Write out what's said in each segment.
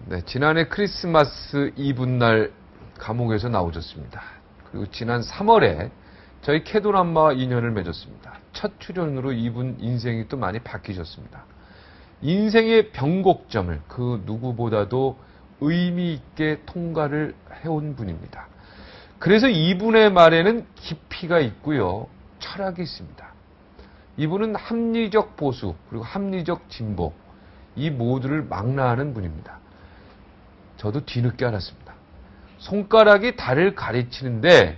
네, 지난해 크리스마스 이브날 감옥에서 나오셨습니다. 그리고 지난 3월에 저희 캐도남마와 인연을 맺었습니다. 첫 출연으로 이분 인생이 또 많이 바뀌셨습니다. 인생의 변곡점을 그 누구보다도 의미 있게 통과를 해온 분입니다. 그래서 이분의 말에는 깊이가 있고요, 철학이 있습니다. 이분은 합리적 보수 그리고 합리적 진보 이 모두를 망라하는 분입니다. 저도 뒤늦게 알았습니다. 손가락이 달을 가리키는데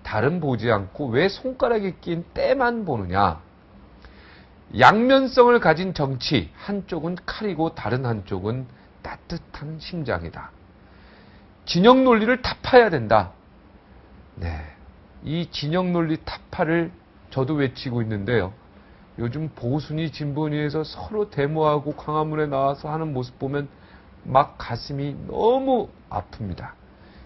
달은 보지 않고 왜 손가락에 낀 때만 보느냐. 양면성을 가진 정치, 한쪽은 칼이고 다른 한쪽은 따뜻한 심장이다. 진영 논리를 타파해야 된다. 네, 이 진영 논리 타파를 저도 외치고 있는데요. 요즘 보수니 진보니에서 서로 데모하고 광화문에 나와서 하는 모습 보면 막 가슴이 너무 아픕니다.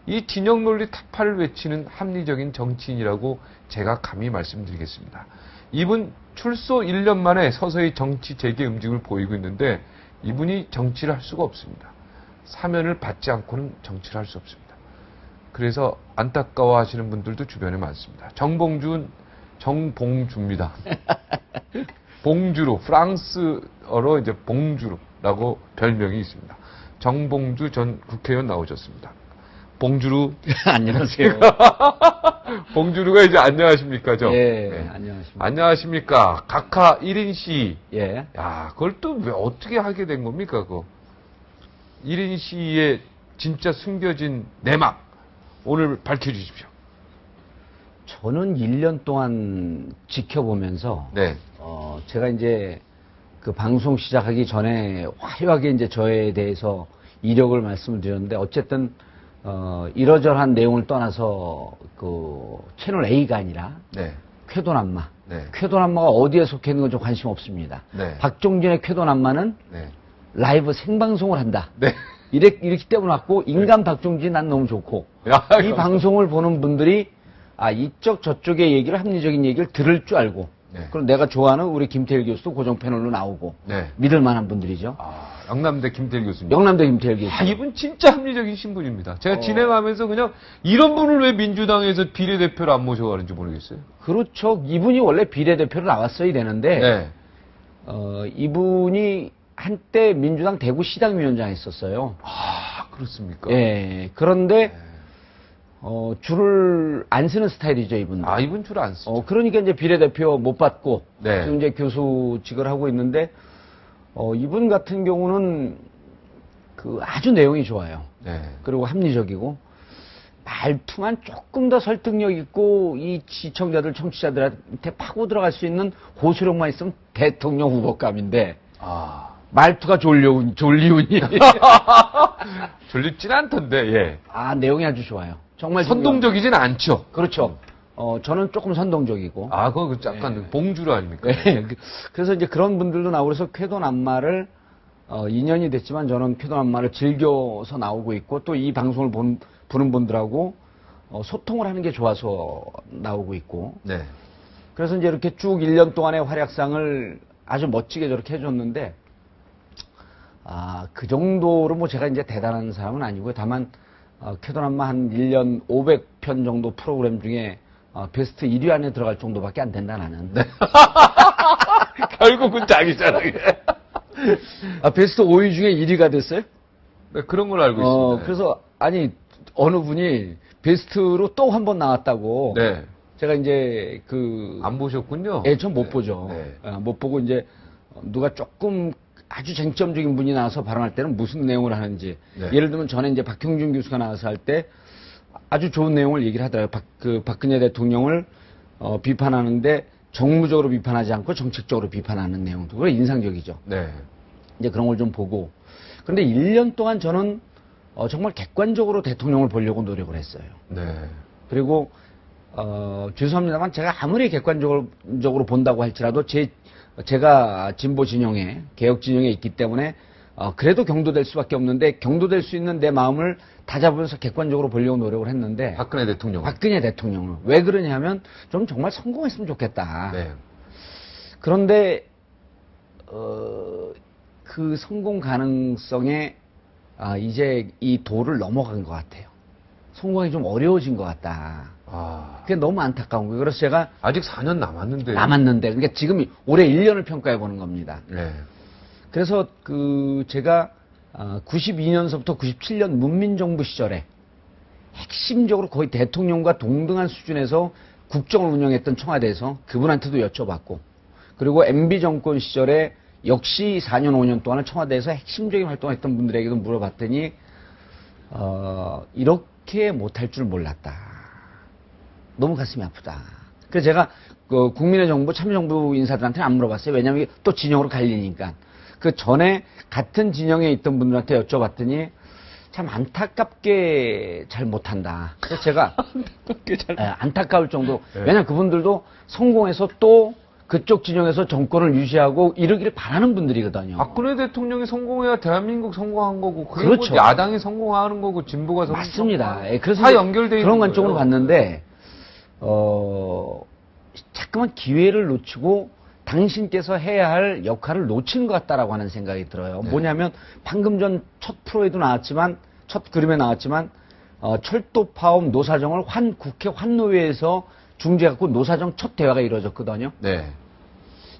이 진영 논리 타파를 외치는 합리적인 정치인이라고 제가 감히 말씀드리겠습니다. 이분 출소 1년 만에 서서히 정치 재개 움직임을 보이고 있는데 이분이 정치를 할 수가 없습니다. 사면을 받지 않고는 정치를 할 수 없습니다. 그래서 안타까워하시는 분들도 주변에 많습니다. 정봉주입니다. 봉주루, 프랑스어로 이제 봉주루라고 별명이 있습니다. 정봉주 전 국회의원 나오셨습니다. 봉주루. 안녕하세요. 봉주루가 이제 안녕하십니까, 죠? 예, 네. 안녕하십니까. 안녕하십니까. 각하 1인 시. 예. 야, 그걸 또 왜 어떻게 하게 된 겁니까, 그거? 1인 시의 진짜 숨겨진 내막. 오늘 밝혀주십시오. 저는 1년 동안 지켜보면서. 네. 제가 이제 그 방송 시작하기 전에 화려하게 이제 저에 대해서 이력을 말씀을 드렸는데 어쨌든 이러저러한 내용을 떠나서 그 채널 A가 아니라 네. 쾌도남마. 네. 쾌도남마가 어디에 속해 있는 건 좀 관심 없습니다. 네. 박종진의 쾌도남마는 네. 라이브 생방송을 한다. 네. 이렇게 때문에 왔고 인간 박종진 난 너무 좋고 야, 이 방송을 보는 분들이 이쪽 저쪽의 얘기를 합리적인 얘기를 들을 줄 알고 네. 그럼 내가 좋아하는 우리 김태일 교수도 고정 패널로 나오고 네. 믿을 만한 분들이죠. 영남대 김태일 교수님. 영남대 김태일 교수. 이분 진짜 합리적인 신분입니다. 제가 진행하면서 그냥 이런 분을 왜 민주당에서 비례대표를 안 모셔가는지 모르겠어요. 그렇죠. 이분이 원래 비례대표로 나왔어야 되는데 네. 이분이 한때 민주당 대구시당위원장 했었어요. 그렇습니까? 예. 그런데 줄을 안 쓰는 스타일이죠, 이분. 이분 줄 안 쓰죠. 그러니까 이제 비례대표 못 받고 네. 지금 이제 교수직을 하고 있는데 이분 같은 경우는 그 아주 내용이 좋아요. 네. 그리고 합리적이고 말투만 조금 더 설득력 있고 이 시청자들, 청취자들한테 파고 들어갈 수 있는 호소력만 있으면 대통령 후보감인데 말투가 졸리운이 졸립진 않던데. 예. 내용이 아주 좋아요. 정말 선동적이진 않죠. 그렇죠. 저는 조금 선동적이고. 그거 약간 봉주루 아닙니까? 네. 그래서 이제 그런 분들도 나오고 그래서 쾌도남마를 2년이 됐지만 저는 쾌도남마를 즐겨서 나오고 있고 또 이 방송을 보는 분들하고 소통을 하는 게 좋아서 나오고 있고. 네. 그래서 이제 이렇게 쭉 1년 동안의 활약상을 아주 멋지게 저렇게 해줬는데 그 정도로 뭐 제가 이제 대단한 사람은 아니고요. 다만 쾌도남마 한 1년 500편 정도 프로그램 중에 베스트 1위 안에 들어갈 정도밖에 안 된다 나는. 네. 결국은 자기잖아. 베스트 5위 중에 1위가 됐어요? 네, 그런 걸 알고 있습니다. 그래서 어느 분이 베스트로 또 한 번 나왔다고. 네. 제가 이제 안 보셨군요. 예, 전 못 보죠. 네. 못 보고 이제 누가 조금 아주 쟁점적인 분이 나와서 발언할 때는 무슨 내용을 하는지. 네. 예를 들면 전에 이제 박형준 교수가 나와서 할 때 아주 좋은 내용을 얘기를 하더라고요. 박근혜 대통령을 비판하는데 정무적으로 비판하지 않고 정책적으로 비판하는 내용도 그게 인상적이죠. 네. 이제 그런 걸 좀 보고. 그런데 1년 동안 저는 정말 객관적으로 대통령을 보려고 노력을 했어요. 네. 그리고 죄송합니다만 제가 아무리 객관적으로 본다고 할지라도 제가 진보 진영에 개혁 진영에 있기 때문에 그래도 경도될 수밖에 없는데 경도될 수 있는 내 마음을 다잡으면서 객관적으로 보려고 노력을 했는데 박근혜 대통령을 왜 그러냐면 좀 정말 성공했으면 좋겠다. 네. 그런데 그 성공 가능성에 이제 이 도를 넘어간 것 같아요. 성공이 좀 어려워진 것 같다. 그게 너무 안타까운 거예요. 그래서 제가 아직 4년 남았는데. 그러니까 지금 올해 1년을 평가해 보는 겁니다. 네. 그래서 제가 92년서부터 97년 문민정부 시절에 핵심적으로 거의 대통령과 동등한 수준에서 국정을 운영했던 청와대에서 그분한테도 여쭤봤고, 그리고 MB 정권 시절에 역시 4년 5년 동안을 청와대에서 핵심적인 활동을 했던 분들에게도 물어봤더니 이렇게 못할 줄 몰랐다. 너무 가슴이 아프다. 그래서 제가 국민의 정부, 참여정부 인사들한테는 안 물어봤어요. 왜냐하면 이게 또 진영으로 갈리니까. 그 전에 같은 진영에 있던 분들한테 여쭤봤더니 참 안타깝게 잘 못한다. 그래서 제가 안타까울 정도. 네. 왜냐하면 그분들도 성공해서 또 그쪽 진영에서 정권을 유지하고 이러기를 바라는 분들이거든요. 박근혜 대통령이 성공해야 대한민국 성공한 거고, 그렇죠. 야당이 성공하는 거고, 진보가 맞습니다. 예, 그래서 다 연결돼 있는 그런 관점으로 거예요. 봤는데 자꾸만 기회를 놓치고 당신께서 해야 할 역할을 놓친 것 같다라고 하는 생각이 들어요. 네. 뭐냐면 방금 전 첫 프로에도 나왔지만, 첫 그림에 나왔지만 철도 파업 노사정을 국회 환노위에서 중재하고 노사정 첫 대화가 이루어졌거든요. 네.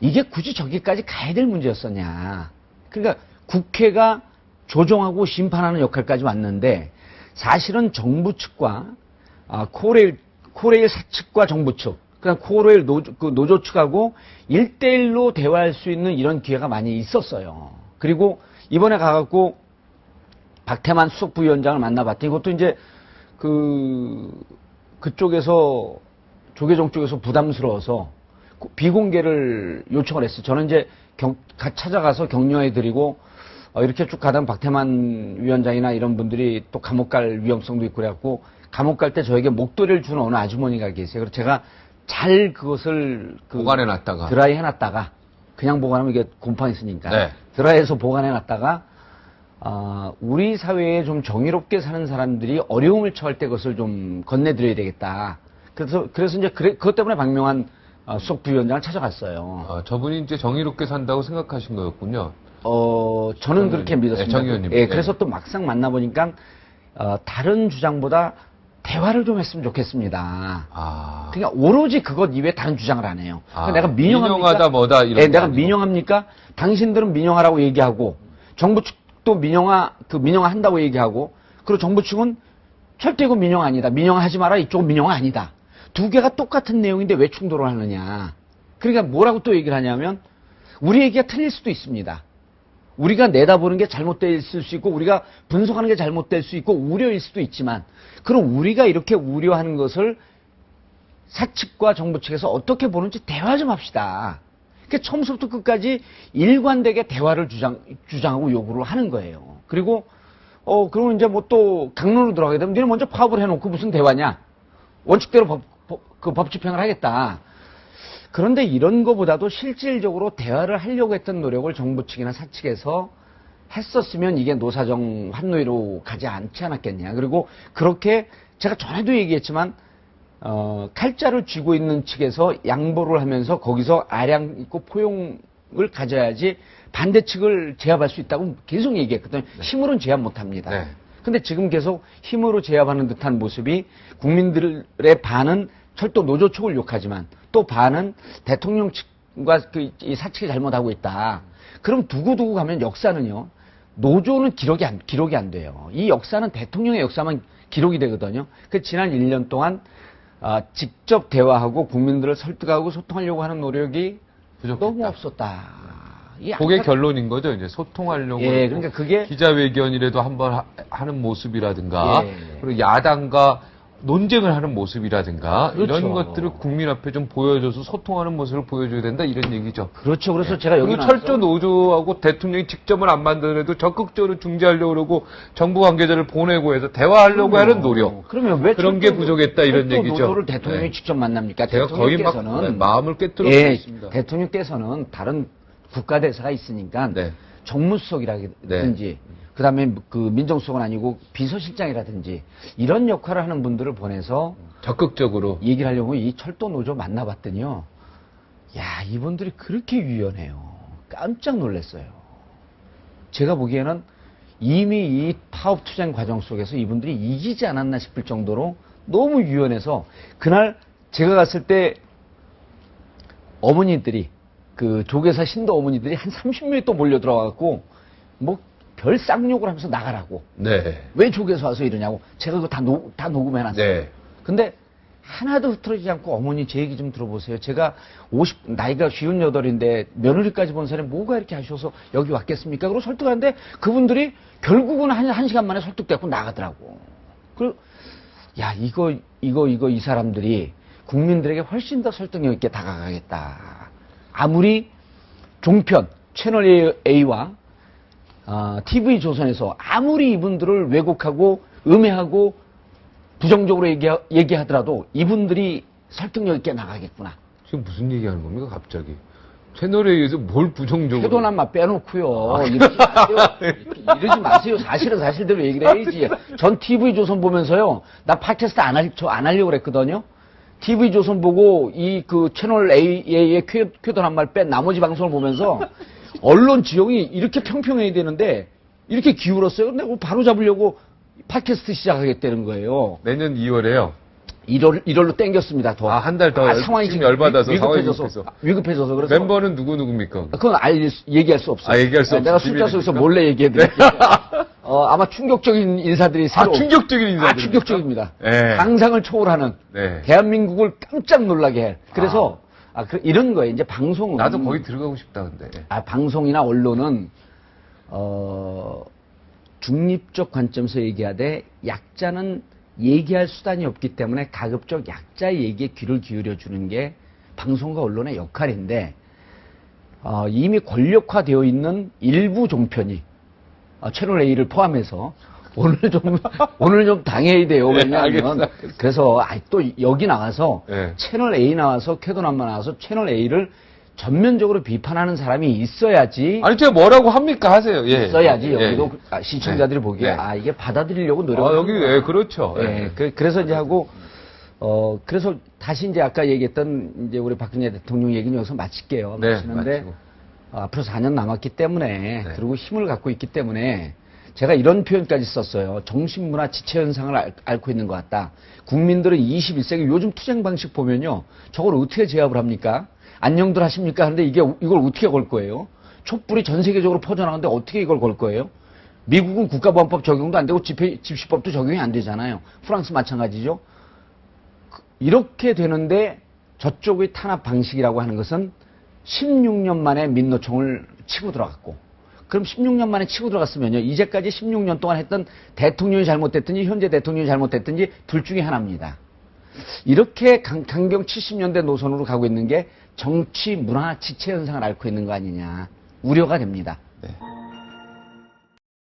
이게 굳이 저기까지 가야 될 문제였었냐. 그러니까 국회가 조정하고 심판하는 역할까지 왔는데, 사실은 정부 측과 코레일 사측과 정부 측, 그다음 코레일 노조 측하고 1대1로 대화할 수 있는 이런 기회가 많이 있었어요. 그리고 이번에 가갖고 박태만 수석부위원장을 만나봤더니 이것도 이제 그쪽에서 조계종 쪽에서 부담스러워서 비공개를 요청을 했어요. 저는 이제 찾아가서 격려해드리고 이렇게 쭉 가다 박태만 위원장이나 이런 분들이 또 감옥 갈 위험성도 있고 그래갖고 감옥 갈 때 저에게 목도리를 주는 어느 아주머니가 계세요. 그래서 제가 잘 그것을 보관해놨다가 드라이 해놨다가, 그냥 보관하면 이게 곰팡이 있으니까 네. 드라이해서 보관해놨다가 우리 사회에 좀 정의롭게 사는 사람들이 어려움을 처할 때 그것을 좀 건네드려야 되겠다. 그래서 이제 그것 때문에 박명환 수석부위원장을 찾아갔어요. 저분이 이제 정의롭게 산다고 생각하신 거였군요. 저는 그렇게 믿었습니다. 정 의원님. 예, 그래서 또 막상 만나보니까 다른 주장보다 대화를 좀 했으면 좋겠습니다. 그러니까 오로지 그것 이외에 다른 주장을 안 해요. 그러니까 내가 민영하다 뭐다 이런. 예, 내가 민영합니까? 당신들은 민영하라고 얘기하고, 정부 측도 민영화 한다고 얘기하고, 그리고 정부 측은 절대 이거 민영 아니다. 민영하지 마라. 이쪽은 민영화 아니다. 두 개가 똑같은 내용인데 왜 충돌을 하느냐. 그러니까 뭐라고 또 얘기를 하냐면, 우리 얘기가 틀릴 수도 있습니다. 우리가 내다보는 게 잘못될 수 있고, 우리가 분석하는 게 잘못될 수 있고, 우려일 수도 있지만, 그럼 우리가 이렇게 우려하는 것을 사측과 정부 측에서 어떻게 보는지 대화 좀 합시다. 그러니까 처음부터 끝까지 일관되게 대화를 주장하고 요구를 하는 거예요. 그리고 그러면 이제 뭐 또 강론으로 들어가게 되면 니는 먼저 파업을 해놓고 무슨 대화냐? 원칙대로 법 집행을 하겠다. 그런데 이런 거보다도 실질적으로 대화를 하려고 했던 노력을 정부 측이나 사측에서 했었으면 이게 노사정 환노위로 가지 않지 않았겠냐. 그리고 그렇게 제가 전에도 얘기했지만 칼자를 쥐고 있는 측에서 양보를 하면서 거기서 아량 있고 포용을 가져야지 반대 측을 제압할 수 있다고 계속 얘기했거든요. 네. 힘으로는 제압 못합니다. 네. 근데 지금 계속 힘으로 제압하는 듯한 모습이, 국민들의 반은 철도 노조 측을 욕하지만 또 반은 대통령 측과 이 사측이 잘못하고 있다. 그럼 두고두고 가면 역사는요, 노조는 기록이 안 돼요. 이 역사는 대통령의 역사만 기록이 되거든요. 그 지난 1년 동안 직접 대화하고 국민들을 설득하고 소통하려고 하는 노력이 부족했다. 너무 없었다. 그게 결론인 거죠. 이제 소통하려고. 예, 그러니까 그게 기자회견이라도 한번 하는 모습이라든가, 예. 그리고 야당과 논쟁을 하는 모습이라든가, 그렇죠. 이런 것들을 국민 앞에 좀 보여줘서 소통하는 모습을 보여줘야 된다, 이런 얘기죠. 그렇죠. 그래서 제가 여기 철도 노조하고 대통령이 직접은 안 만들어도 적극적으로 중재하려고 그러고 정부 관계자를 보내고 해서 대화하려고 하는 노력. 그러면 왜 그런 게 부족했다, 이런 얘기죠. 노조를 대통령이 직접 만납니까? 제가 거의 막 마음을 꿰뚫어 있습니다. 대통령께서는 다른 국가대사가 있으니까 정무수석이라든지 그다음에 그 민정수석은 아니고 비서실장이라든지 이런 역할을 하는 분들을 보내서 적극적으로 얘기를 하려고 이 철도 노조 만나봤더니요, 야, 이분들이 그렇게 유연해요. 깜짝 놀랐어요. 제가 보기에는 이미 이 파업 투쟁 과정 속에서 이분들이 이기지 않았나 싶을 정도로 너무 유연해서 그날 제가 갔을 때 어머니들이 그 조계사 신도 어머니들이 한 30명이 또 몰려 들어와갖고 뭐 별 쌍욕을 하면서 나가라고. 네. 왜 조계사 와서 이러냐고. 제가 그거 다 녹음해놨어요. 네. 근데 하나도 흐트러지지 않고 어머니 제 얘기 좀 들어보세요. 제가 나이가 58인데 며느리까지 본 사람이 뭐가 이렇게 하셔서 여기 왔겠습니까? 그리고 설득하는데 그분들이 결국은 한 시간 만에 설득되고 나가더라고. 그리고 야 이 사람들이 국민들에게 훨씬 더 설득력 있게 다가가겠다. 아무리 종편 채널 A와 TV조선에서 아무리 이분들을 왜곡하고 음해하고 부정적으로 얘기하더라도 이분들이 설득력 있게 나가겠구나. 지금 무슨 얘기하는 겁니까, 갑자기? 채널에 의해서 뭘 부정적으로. 태도난 맛 빼놓고요. 이러지 마세요. 이러지 마세요. 사실은 사실대로 얘기를 해야지. 전 TV조선 보면서요. 나 팟캐스트 안 하려고 그랬거든요. TV조선 보고 그 채널 A의 쾌도난 말 뺀 나머지 방송을 보면서 언론 지형이 이렇게 평평해야 되는데 이렇게 기울었어요. 근데 그거 바로 잡으려고 팟캐스트 시작하겠다는 거예요. 내년 2월에요. 1월로 땡겼습니다. 더. 한 달 더. 상황이 지금 열받아서 위급해져서 그래서 멤버는 누구입니까? 그건 얘기할 수 없어요. 얘기할 수 없어요. 내가 숫자 속에서 몰래 얘기해드릴게요. 아마 충격적인 인사들이 새로. 충격적인 인사들. 충격적입니다. 네. 상상을 초월하는. 네. 대한민국을 깜짝 놀라게 해. 그래서 이런 거예요. 이제 방송은. 나도 거기 들어가고 싶다 근데. 방송이나 언론은 중립적 관점에서 얘기하되 약자는 얘기할 수단이 없기 때문에 가급적 약자의 얘기에 귀를 기울여 주는 게 방송과 언론의 역할인데 이미 권력화되어 있는 일부 종편이 채널 A를 포함해서 오늘 좀 당해야 돼요. 왜냐하면 그래서 또 여기 나와서 네. 채널 A 나와서 쾌도남만 나와서 채널 A를 전면적으로 비판하는 사람이 있어야지. 아니 제가 뭐라고 합니까 하세요. 예. 있어야지 여기도 시청자들이 네. 보기에 네. 이게 받아들이려고 노력을. 여기 그렇죠. 예. 그래서 이제 하고 그래서 다시 이제 아까 얘기했던 이제 우리 박근혜 대통령 얘기는 여기서 마칠게요. 네, 마치는데 마치고. 앞으로 4년 남았기 때문에 네. 그리고 힘을 갖고 있기 때문에 제가 이런 표현까지 썼어요. 정신문화 지체 현상을 앓고 있는 것 같다. 국민들은 21세기 요즘 투쟁 방식 보면요. 저걸 어떻게 제압을 합니까? 안녕들 하십니까? 하는데 이걸 어떻게 걸 거예요? 촛불이 전 세계적으로 퍼져나가는데 어떻게 이걸 걸 거예요? 미국은 국가보안법 적용도 안 되고 집시법도 적용이 안 되잖아요. 프랑스 마찬가지죠. 이렇게 되는데 저쪽의 탄압 방식이라고 하는 것은 16년 만에 민노총을 치고 들어갔고, 그럼 16년 만에 치고 들어갔으면요. 이제까지 16년 동안 했던 대통령이 잘못됐든지 현재 대통령이 잘못됐든지 둘 중에 하나입니다. 이렇게 강경 70년대 노선으로 가고 있는 게 정치 문화 지체 현상을 앓고 있는 거 아니냐 우려가 됩니다. 네.